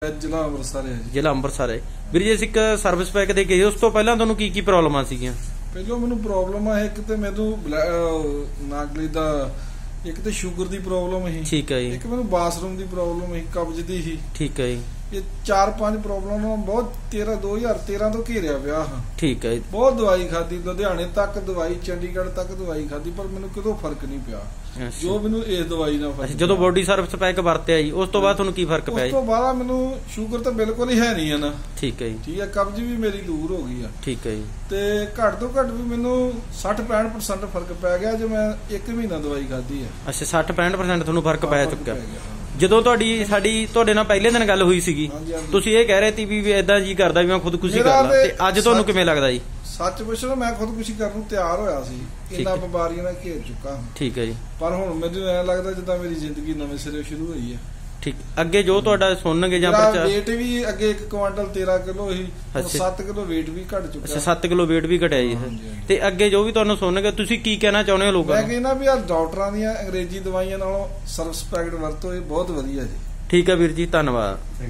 ਜ਼ਿਲ੍ਹਾ ਅੰਮ੍ਰਿਤਸਰ ਹੈ ਜੀ। ਜ਼ਿਲ੍ਹਾ ਅੰਮ੍ਰਿਤਸਰ ਹੈ ਵੀਰ ਜੀ। ਅਸੀਂ ਇੱਕ ਸਰਵਿਸ ਪੈਕ ਦੇ ਗਏ, ਉਸ ਤੋਂ ਪਹਿਲਾਂ ਤੁਹਾਨੂੰ ਕੀ ਕੀ ਪ੍ਰੋਬਲਮਾਂ ਸੀਗੀਆਂ? ਪਹਿਲਾਂ ਮੈਨੂੰ ਪ੍ਰੋਬਲਮ ਆ ਇੱਕ ਤੇ ਮੈਨੂੰ ਨਾਗਲੀ ਦਾ, ਇੱਕ ਤੇ ਸ਼ੂਗਰ ਦੀ ਪ੍ਰੋਬਲਮ ਸੀ। ਠੀਕ ਹੈ ਜੀ। ਇੱਕ ਮੈਨੂੰ ਬਾਥਰੂਮ ਦੀ ਪ੍ਰੋਬਲਮ ਸੀ, ਕਬਜ਼ ਦੀ ਸੀ। ਠੀਕ ਹੈ ਜੀ। ਇਹ 4-5 ਪ੍ਰੋਬਲਮ ਨੂੰ ਬਹੁਤ 2013 ਤੋਂ ਘੇਰਿਆ ਪਿਆ ਹਾਂ। ਠੀਕ ਹੈ ਜੀ। ਬਹੁਤ ਦਵਾਈ ਖਾਦੀ, ਲੁਧਿਆਣੇ ਤੱਕ ਦਵਾਈ, ਚੰਡੀਗੜ੍ਹ ਤੱਕ ਦਵਾਈ ਖਾਦੀ, ਪਰ ਮੈਨੂੰ ਕਿਤੋਂ ਫਰਕ ਨਹੀਂ ਪਿਆ ਜੋ ਮੈਨੂੰ ਇਸ ਦਵਾਈ ਨਾਲ ਫਰਕ। ਜਦੋਂ ਬੋਡੀ ਸਰਵਿਸ ਪੈਕ ਵਰਤਿਆ ਜੀ, ਉਸ ਤੋਂ ਬਾਅਦ ਤੁਹਾਨੂੰ ਕੀ ਫਰਕ ਪਿਆ ਜੀ? ਉਸ ਤੋਂ ਬਾਅਦ ਮੈਨੂੰ ਸ਼ੂਗਰ ਤਾਂ ਬਿਲਕੁਲ ਹੀ ਹੈ ਨਹੀਂ ਹੈ ਨਾ। ਠੀਕ ਹੈ ਜੀ। ਠੀਕ ਹੈ, ਕਬਜ਼ ਵੀ ਮੇਰੀ ਦੂਰ ਹੋ ਗਈ ਆ। ਠੀਕ ਹੈ ਜੀ। ਤੇ ਘੱਟ ਤੋਂ ਘੱਟ ਵੀ ਮੈਨੂੰ 60-65% ਫਰਕ ਪੈ ਗਿਆ ਜੇ ਮੈਂ 1 ਮਹੀਨਾ ਦਵਾਈ ਖਾਦੀ ਹੈ। ਅੱਛਾ, 60-65% ਤੁਹਾਨੂੰ ਫਰਕ ਪੈ ਚੁੱਕਾ। ਜਦੋਂ ਤੁਹਾਡੇ ਨਾਲ ਪਹਿਲੇ ਦਿਨ ਗੱਲ ਹੋਈ ਸੀਗੀ, ਤੁਸੀਂ ਇਹ ਕਹਿ ਰਹੇ ਸੀ ਵੀ ਏਦਾਂ ਜੀ ਕਰਦਾ ਵੀ ਮੈਂ ਖੁਦਕੁਸ਼ੀ ਕਰ ਲਾਂ, ਤੇ ਅੱਜ ਤੁਹਾਨੂੰ ਕਿਵੇਂ ਲੱਗਦਾ ਜੀ? ਸੱਚ ਪੁੱਛੋ, ਮੈਂ ਖੁਦਕੁਸ਼ੀ ਕਰਨ ਨੂੰ ਤਿਆਰ ਹੋਇਆ ਸੀ, ਇੰਨਾ ਬਿਮਾਰੀਆਂ ਨਾਲ ਘੇਰ ਚੁੱਕਾ। ਠੀਕ ਹੈ ਜੀ। ਪਰ ਹੁਣ ਮੈਨੂੰ ਐਂ ਲੱਗਦਾ ਜਿੱਦਾਂ ਮੇਰੀ ਜ਼ਿੰਦਗੀ ਨਵੇਂ ਸਿਰੇ ਸ਼ੁਰੂ ਹੋਈ ਹੈ। ਠੀਕ। ਅੱਗੇ ਜੋ ਤੁਹਾਡਾ ਸੁਣਨਗੇ ਜਾਂ weight ਵੀ ਅੱਗੇ 1 ਕੁਆਂਟਲ 13 ਕਿਲੋ ਸੀ, 7 ਕਿਲੋ weight ਵੀ ਘਟ ਚੁੱਕਾ। ਅੱਛਾ, 7 ਕਿਲੋ weight ਵੀ ਘਟਿਆ ਜੀ। ਤੇ ਅੱਗੇ ਜੋ ਵੀ ਤੁਹਾਨੂੰ ਸੁਣਨਗੇ, ਤੁਸੀਂ ਕੀ ਕਹਿਣਾ ਚਾਹੁੰਦੇ ਹੋ ਲੋਕਾਂ ਨੂੰ? ਮੈਂ ਕਹਿੰਦਾ ਵੀ ਆ ਡਾਕਟਰਾਂ ਦੀਆਂ ਅੰਗਰੇਜ਼ੀ ਦਵਾਈਆਂ ਨਾਲੋਂ ਸਰਵਿਸ ਪੈਕਟ ਵਰਤੋ, ਇਹ ਬਹੁਤ ਵਧੀਆ ਜੀ। ਠੀਕ ਹੈ ਵੀਰ ਜੀ, ਧੰਨਵਾਦ।